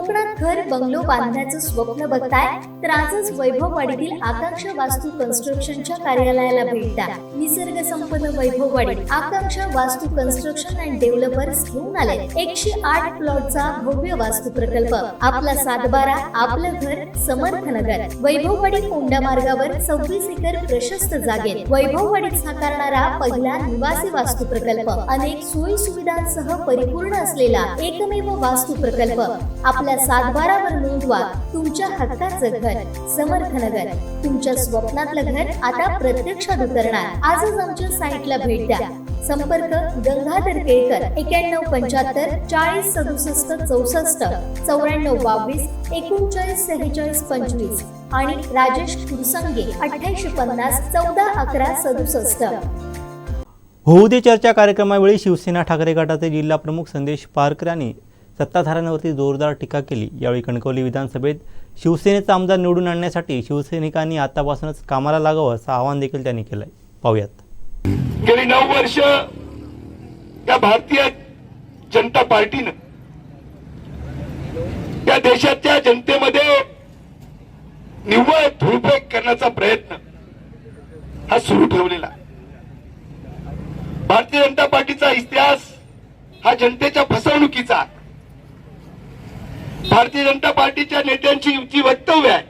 कोकणात घर बंगलो बांधण्याचं स्वप्न बघताय तर आजच वैभववाडीतील आकांक्षा वास्तू कन्स्ट्रक्शनच्या कार्यालयाला भेट द्या. निसर्ग संपन्न वैभववाडी आकांक्षा वास्तू कन्स्ट्रक्शन अँड डेव्हलपर्स घेऊन आले 108 प्लॉटचा भव्य वास्तू प्रकल्प. आपला सातबारा, आपलं घर, समर्थ नगर. वैभववाडी कोंडा मार्गावर 26 एकर प्रशस्त जागेत वैभववाडीत साकारणारा पहिला निवासी वास्तू प्रकल्प. अनेक सोयी सुविधांसह परिपूर्ण असलेला एकमेव वास्तू प्रकल्प. आपल्या सातबारावर नोंदवा तुमच्या हक्काचं घर. समर्थ नगर. तुमच्या स्वप्नातलं घर आता प्रत्यक्षात उतरणार. आजच आमच्या साईटला भेट द्या. संपर्क गंगाधर केळकर 9175 40 67 64 94 22 39 46 25 आणि राजेश कुरसंगे 8850 14 11 67. होऊ दे चर्चा कार्यक्रमावेळी शिवसेना ठाकरे गटाचे जिल्हा प्रमुख संदेश पारकर यांनी सत्ताधाऱ्यांवरती जोरदार टीका केली. यावेळी कणकवली विधानसभेत शिवसेनेचा आमदार निवडून आणण्यासाठी शिवसैनिकांनी आतापासूनच कामाला लागावं असं आवाहन देखील त्यांनी केलंय. पाहूयात. गेली 9 वर्ष या भारतीय जनता पार्टीनं या देशाच्या जनतेमध्ये निव्वळ धुळफेक करण्याचा प्रयत्न हा सुरू ठेवलेला. भारतीय जनता पार्टीचा इतिहास हा जनतेच्या फसवणुकीचा. भारतीय जनता पार्टीच्या नेत्यांची जी वक्तव्य आहे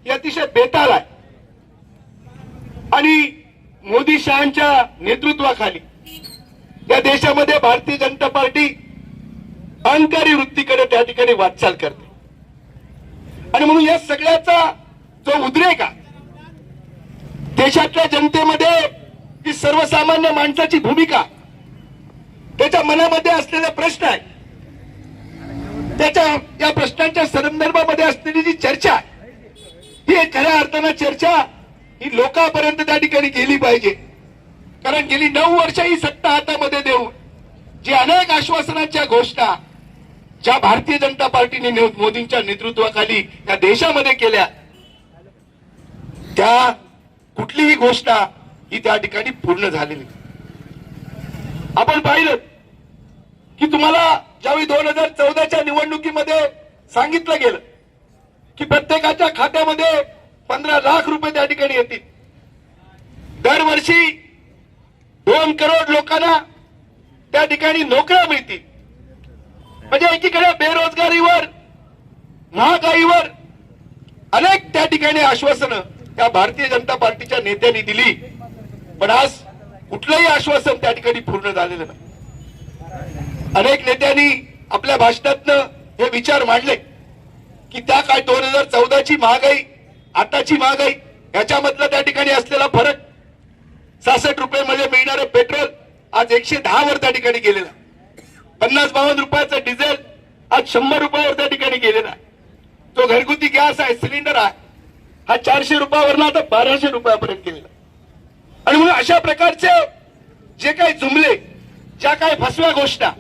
ही अतिशय बेताल आहे आणि मोदी शहांच्या नेतृत्वाखाली या देशामध्ये भारतीय जनता पार्टी अहंकारी वृत्तीकडे त्या ठिकाणी वाटचाल करते. आणि म्हणून या सगळ्याचा जो उद्रेक आहे देशातल्या जनतेमध्ये ही सर्वसामान्य माणसाची भूमिका, त्याच्या मनामध्ये असलेले प्रश्न आहे, त्याच्या या प्रश्नांच्या संदर्भामध्ये असलेली जी चर्चा ही खऱ्या अर्थानं चर्चा ही लोकांपर्यंत त्या ठिकाणी गेली पाहिजे. कारण गेली 9 वर्ष ही सत्ता हातामध्ये देऊन जी अनेक आश्वासनांच्या घोषणा ज्या भारतीय जनता पार्टीने मोदींच्या नेतृत्वाखाली या देशामध्ये केल्या त्या कुठलीही घोषणा ही त्या ठिकाणी पूर्ण झालेली. आपण पाहिलं की तुम्हाला ज्यावेळी 2014च्या निवडणुकीमध्ये सांगितलं गेलं की प्रत्येकाच्या खात्यामध्ये 15 लाख रुपये त्या ठिकाणी येतील. दरवर्षी 2 करोड लोकांना त्या ठिकाणी नोकऱ्या मिळतील. म्हणजे एकीकडे बेरोजगारीवर, महागाईवर अनेक त्या ठिकाणी आश्वासनं त्या भारतीय जनता पार्टीच्या नेत्यांनी दिली. पण आज कुठलंही आश्वासन त्या ठिकाणी पूर्ण झालेलं नाही. अनेक नेत्यांनी आपल्या भाषणातनं हे विचार मांडले की त्या काय 2014ची महागाई, आताची महागाई याच्यामधला त्या ठिकाणी असलेला फरक, 66 रुपये मिळणारे पेट्रोल आज 110 वर त्या ठिकाणी गेलेला, 50-52 रुपयाचा डिझेल आज 100 रुपयावर त्या ठिकाणी गेलेला. तो घरगुती गॅस आहे, सिलेंडर आहे, हा 400 रुपयावरनं आता 1200 रुपयापर्यंत गेलेला. आणि म्हणून अशा प्रकारचे जे काही जुमले, ज्या काही फसव्या घोषणा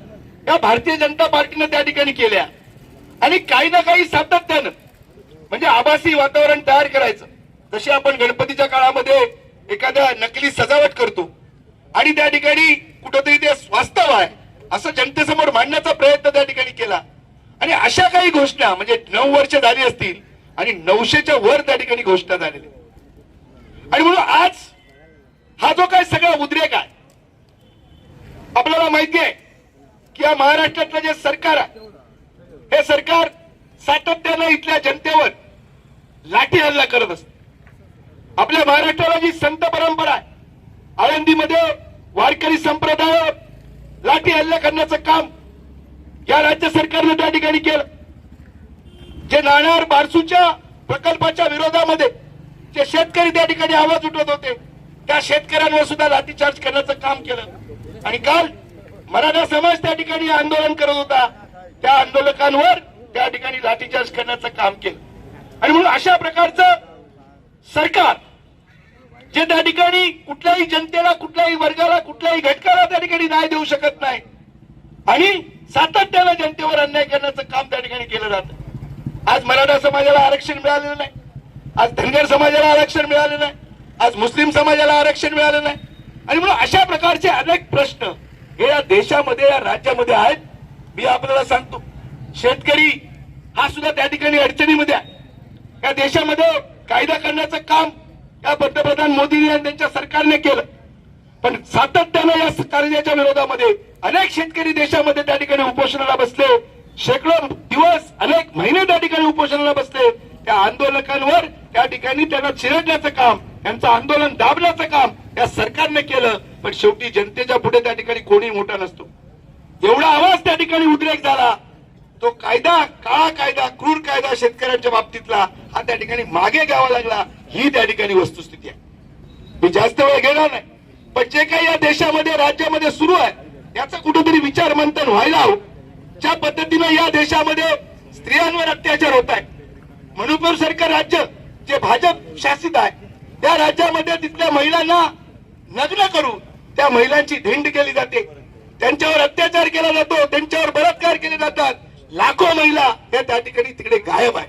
या भारतीय जनता पार्टीनं त्या ठिकाणी केल्या आणि काही ना काही सातत्यानं म्हणजे आभासी वातावरण तयार करायचं. जसे आपण गणपतीच्या काळामध्ये एखाद्या नकली सजावट करतो आणि त्या ठिकाणी कुठंतरी ते वास्तव आहे असं जनतेसमोर मांडण्याचा प्रयत्न त्या ठिकाणी केला. आणि अशा काही घोषणा म्हणजे 9 वर्ष झाली असतील आणि 900च्या वर त्या ठिकाणी घोषणा झालेली. आणि म्हणून आज हा जो काय सगळा उद्रेक आहे, आपल्याला माहिती आहे की या महाराष्ट्रातलं जे सरकार आहे हे सरकार सातत्यानं इथल्या जनतेवर लाठी हल्ला करत असते. आपल्या महाराष्ट्राला जी संत परंपरा आहे, आळंदीमध्ये वारकरी संप्रदायावर लाठी हल्ला करण्याचं काम या राज्य सरकारनं त्या ठिकाणी केलं. जे नाणार बारसूच्या प्रकल्पाच्या विरोधामध्ये जे शेतकरी त्या ठिकाणी आवाज उठवत होते त्या शेतकऱ्यांवर सुद्धा लाठीचार्ज करण्याचं काम केलं. आणि काल मराठा समाज त्या ठिकाणी आंदोलन करत होता, त्या आंदोलकांवर त्या ठिकाणी लाठीचार्ज करण्याचं काम केलं. आणि म्हणून अशा प्रकारचं सरकार जे त्या ठिकाणी कुठल्याही जनतेला, कुठल्याही वर्गाला, कुठल्याही घटकाला त्या ठिकाणी न्याय देऊ शकत नाही आणि सातत्यानं जनतेवर अन्याय करण्याचं काम त्या ठिकाणी केलं जातं. आज मराठा समाजाला आरक्षण मिळालेलं नाही, आज धनगर समाजाला आरक्षण मिळालेलं नाही, आज मुस्लिम समाजाला आरक्षण मिळालं नाही. आणि म्हणून अशा प्रकारचे अनेक प्रश्न हे या देशामध्ये, या राज्यामध्ये आहेत. मी आपल्याला सांगतो, शेतकरी हा सुद्धा त्या ठिकाणी अडचणीमध्ये आहे. या देशामध्ये कायदा करण्याचं काम या पंतप्रधान मोदी यांनी त्यांच्या सरकारने केलं, पण सातत्यानं या कायद्याच्या विरोधामध्ये अनेक शेतकरी देशामध्ये त्या ठिकाणी उपोषणाला बसले. शेकडो दिवस अनेक महिने त्या ठिकाणी उपोषणाला बसले. त्या आंदोलकांवर त्या ठिकाणी त्यांना चिरडण्याचं काम, त्यांचं आंदोलन दाबण्याचं काम या सरकारने केलं. पण शेवटी जनतेच्या पुढे त्या ठिकाणी कोणी मोठा नसतो. एवढा आवाज त्या ठिकाणी उद्रेक झाला. तो कायदा, काळा कायदा, क्रूर कायदा शेतकऱ्यांच्या बाबतीतला हा त्या ठिकाणी मागे घ्यावा लागला. ही त्या ठिकाणी वस्तुस्थिती आहे. मी जास्त वेळ घेणार नाही, पण जे काही या देशामध्ये राज्यामध्ये सुरू आहे याचा कुठेतरी विचार मंथन व्हायला हवं. ज्या पद्धतीनं या देशामध्ये स्त्रियांवर अत्याचार होत आहे, मणिपूर सारखं राज्य जे भाजप शासित आहे त्या राज्यामध्ये तिथल्या महिलांना नग्न करून त्या महिलांची धिंड केली जाते, त्यांच्यावर अत्याचार केला जातो, त्यांच्यावर बलात्कार केले जातात. लाखो महिला या त्या ठिकाणी तिकडे गायब आहे.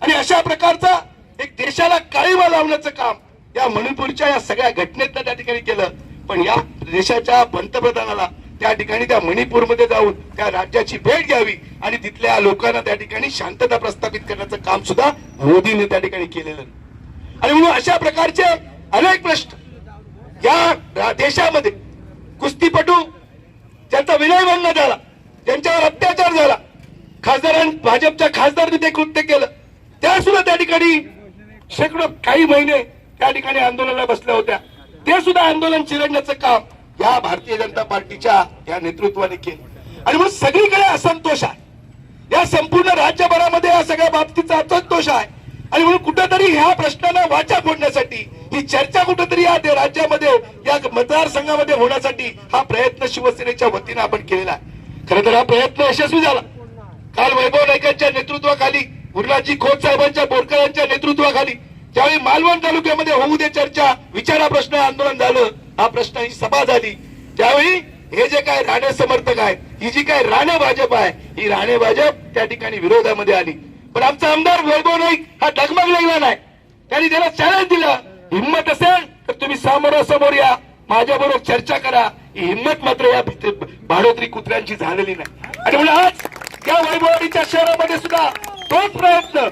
आणि अशा प्रकारचा एक देशाला काळीमा लावण्याचं काम या मणिपूरच्या या सगळ्या घटनेतनं त्या ठिकाणी केलं. पण या देशाच्या पंतप्रधानाला त्या ठिकाणी त्या मणिपूरमध्ये जाऊन त्या राज्याची भेट घ्यावी आणि तिथल्या लोकांना त्या ठिकाणी शांतता प्रस्थापित करण्याचं काम सुद्धा मोदींनी त्या ठिकाणी केलेलं. आणि म्हणून अशा प्रकारचे अनेक प्रश्न या देशामध्ये कुस्तीपटू ज्यांचा विनयभंग झाला, ज्यांच्यावर अत्याचार झाला, भाजपच्या खासदारांनी ते कृत्य केलं, त्या सुद्धा त्या ठिकाणी शेकडो काही महिने त्या ठिकाणी आंदोलनाला बसल्या होत्या. ते सुद्धा आंदोलन चिरडण्याचं काम या भारतीय जनता पार्टीच्या या नेतृत्वाने केलं. आणि म्हणून सगळीकडे असंतोष आहे. या संपूर्ण राज्यभरामध्ये या सगळ्या बाबतीचा असंतोष आहे. आणि म्हणून कुठेतरी ह्या प्रश्नाला वाचा फोडण्यासाठी, ही चर्चा कुठेतरी या राज्यामध्ये या मतदारसंघामध्ये होण्यासाठी हा प्रयत्न शिवसेनेच्या वतीनं आपण केलेला आहे. खरं तर हा प्रयत्न यशस्वी झाला. काल वैभव नाईकांच्या नेतृत्वाखाली, गुरुनाथजी खोत साहेबांच्या बोरकरांच्या नेतृत्वाखाली ज्यावेळी मालवण तालुक्यामध्ये होऊ दे चर्चा, विचारा प्रश्न आंदोलन झालं, हा प्रश्न ही सभा झाली, त्यावेळी हे जे काय राणे समर्थक आहेत, ही जी काय राणे भाजप आहे, ही राणे भाजप त्या ठिकाणी विरोधामध्ये आली. पण आमचा आमदार वैभव नाईक हा डगमगलेला नाही. त्यांनी त्याला चॅलेंज दिलं, हिंमत असेल तर तुम्ही समोरासमोर या, माझ्याबरोबर चर्चा करा. ही हिंमत मात्र या भाडोत्री कुत्र्यांची झालेली नाही. आणि म्हणून आज या वैभववाडीच्या शहरामध्ये सुद्धा तोच प्रयत्न,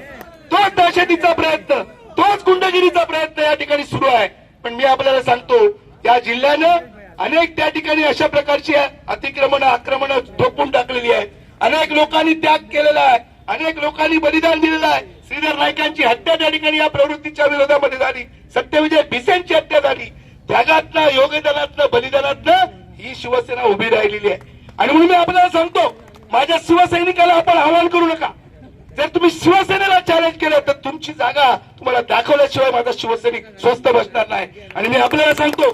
तोच दहशतीचा प्रयत्न, तोच गुंडगिरीचा प्रयत्न या ठिकाणी सुरू आहे. पण मी आपल्याला सांगतो, या जिल्ह्यानं अनेक त्या ठिकाणी अशा प्रकारची अतिक्रमण, आक्रमण थोपून टाकलेली आहे. अनेक लोकांनी त्याग केलेला आहे, अनेक लोकांनी बलिदान दिलेलं आहे. श्रीधर नाईकांची हत्या त्या ठिकाणी या प्रवृत्तीच्या विरोधामध्ये झाली, सत्यविजय भिसेंची हत्या झाली. त्यागातनं, योगदानातनं, बलिदानातनं ही शिवसेना उभी राहिलेली आहे. आणि म्हणून मी आपल्याला सांगतो, माझ्या शिवसैनिकाला आपण आवाहन करू नका. जर तुम्ही शिवसेनेला चॅलेंज केलं तर तुमची जागा तुम्हाला दाखवल्याशिवाय माझा शिवसैनिक स्वस्थ बसणार नाही. आणि मी आपल्याला सांगतो,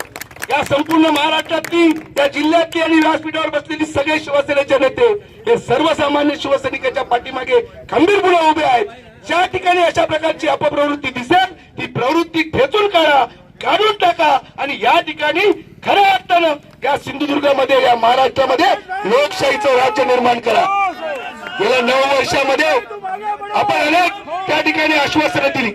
या संपूर्ण महाराष्ट्रातली, या जिल्ह्यातली आणि व्यासपीठावर बसलेली सगळे शिवसेनेचे नेते हे सर्वसामान्य शिवसैनिकाच्या पाठीमागे खंबीरपणे उभे आहेत. ज्या ठिकाणी अशा प्रकारची अपप्रवृत्ती दिसेल ती प्रवृत्ती ठेचून काढा, काढून टाका आणि या ठिकाणी खऱ्या अर्थानं या सिंधुदुर्गामध्ये, या महाराष्ट्रामध्ये लोकशाहीचं राज्य निर्माण करा. गेल्या 9 वर्षामध्ये आपण अनेक त्या ठिकाणी आश्वासनं दिली.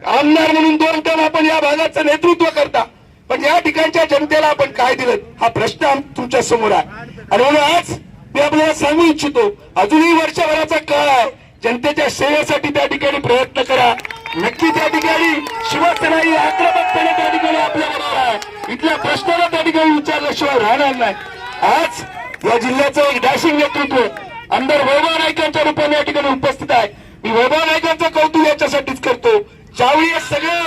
आमदार म्हणून 2 टर्म आपण या भागाचं नेतृत्व करता, पण या ठिकाणच्या जनतेला आपण काय दिलं हा प्रश्न तुमच्या समोर आहे. आणि म्हणून आज मी आपल्याला सांगू इच्छितो, अजूनही वर्षभराचा काळ आहे. जनतेच्या सेवेसाठी त्या ठिकाणी प्रयत्न करा. नक्की त्या ठिकाणी शिवसेना ही आक्रमकपणे त्या ठिकाणी आपल्या बरोबर आहे. इथल्या प्रश्नाला त्या ठिकाणी विचारल्याशिवाय राहणार नाही. आज या जिल्ह्याचं एक डॅशिंग नेतृत्व आमदार वैभव नाईकांच्या रूपाने या ठिकाणी उपस्थित आहे. मी वैभव नाईकांचं कौतुक याच्यासाठीच करतो. ज्यावेळी हे सगळे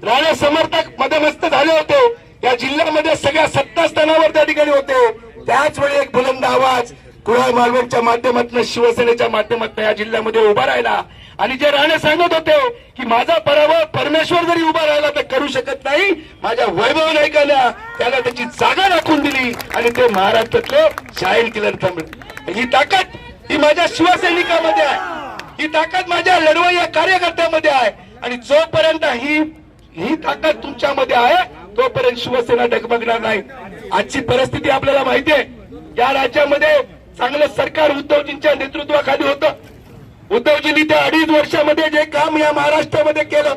राणे समर्थक मदमस्त झाले होते, या जिल्ह्यामध्ये सगळ्या सत्तास्थानावर त्या ठिकाणी होते, त्याच वेळी एक बुलंद आवाज कुणाल मालवणच्या माध्यमातून, शिवसेनेच्या माध्यमातून या जिल्ह्यामध्ये उभा राहिला. आणि जे राणे सांगत होते की माझा पराभव परमेश्वर जरी उभा राहिला तर करू शकत नाही, माझ्या वैभव नाईकांना त्याला त्याची जागा राखून दिली आणि ते महाराष्ट्रातले शाहीर किलर थांबले. ही ताकद ही माझ्या शिवसैनिकामध्ये आहे, ही ताकद माझ्या लढवय्या कार्यकर्त्यामध्ये आहे. आणि जोपर्यंत ही ताकद तुमच्यामध्ये आहे तोपर्यंत शिवसेना डगमगणार नाही. आजची परिस्थिती आपल्याला माहिती आहे. या राज्यामध्ये चांगलं सरकार उद्धवजींच्या नेतृत्वाखाली होतं. उद्धवजींनी त्या 2.5 वर्षामध्ये जे काम या महाराष्ट्रामध्ये केलं,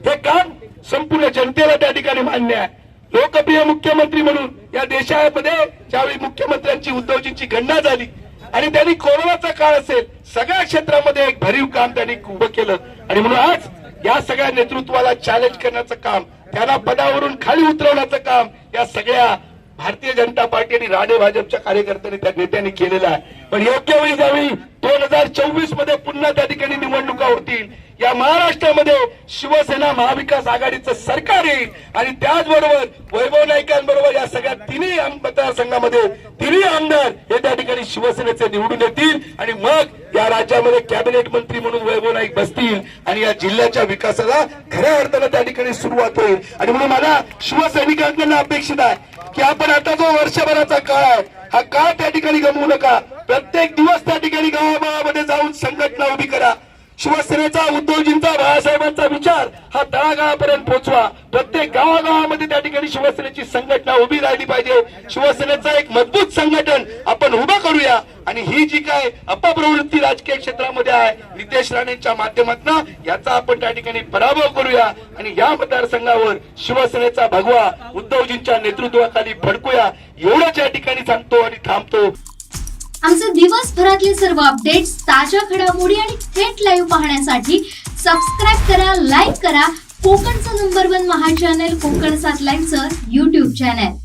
हे काम संपूर्ण जनतेला त्या ठिकाणी मान्य आहे. लोकप्रिय मुख्यमंत्री म्हणून या देशामध्ये ज्यावेळी मुख्यमंत्र्यांची, उद्धवजींची गणना झाली, आणि त्यांनी कोरोनाचा काळ असेल सगळ्या क्षेत्रामध्ये एक भरीव काम त्यांनी उभं केलं आणि म्हणून आज या सगळ्या नेतृत्वाला चॅलेंज करण्याचं काम, त्यांना पदावरून खाली उतरवण्याचं काम या सगळ्या भारतीय जनता पार्टी आणि राणे भाजपच्या कार्यकर्त्यांनी त्या नेत्यांनी केलेलं आहे. पण योग्य वेळी ज्यावेळी 2024 मध्ये पुन्हा त्या ठिकाणी निवडणुका होतील, या महाराष्ट्रामध्ये शिवसेना महाविकास आघाडीचं सरकार येईल आणि त्याचबरोबर वैभव नाईकांबरोबर या सगळ्या तिन्ही मतदारसंघामध्ये तिन्ही आमदार हे त्या ठिकाणी शिवसेनेचे निवडून येतील आणि मग या राज्यामध्ये कॅबिनेट मंत्री म्हणून वैभव नाईक बसतील आणि या जिल्ह्याच्या विकासाला खऱ्या अर्थानं त्या ठिकाणी सुरुवात होईल. आणि म्हणून मला शिवसैनिकांकडून अपेक्षित आहे की आपण आता जो वर्षभराचा काळ आहे हा काळ त्या ठिकाणी गमवू नका. प्रत्येक दिवस त्या ठिकाणी गावागावामध्ये जाऊन संघटना उभी करा. शिवसेनेचा, उद्धवजींचा, बाळासाहेबांचा विचार हा तळागाळापर्यंत पोहोचवा. प्रत्येक गावागावामध्ये त्या ठिकाणी शिवसेनेची संघटना उभी राहिली पाहिजे. शिवसेनेचं एक मजबूत संघटन आपण उभं करूया आणि ही जी काय अपप्रवृत्ती राजकीय क्षेत्रामध्ये आहे नितेश राणेंच्या माध्यमातून याचा आपण त्या ठिकाणी पराभव करूया आणि या मतदारसंघावर शिवसेनेचा भगवा उद्धवजींच्या नेतृत्वाखाली फडकूया. एवढंच या ठिकाणी सांगतो आणि थांबतो. आमचे दिवसभरातले सर्व अपडेट्स, ताज्या घडामोडी आणि थेट लाईव्ह पाहण्यासाठी सबस्क्राईब करा, लाईक करा कोकणचं नंबर 1 महा चॅनल कोकण 7 लाईव्हचं YouTube चॅनल.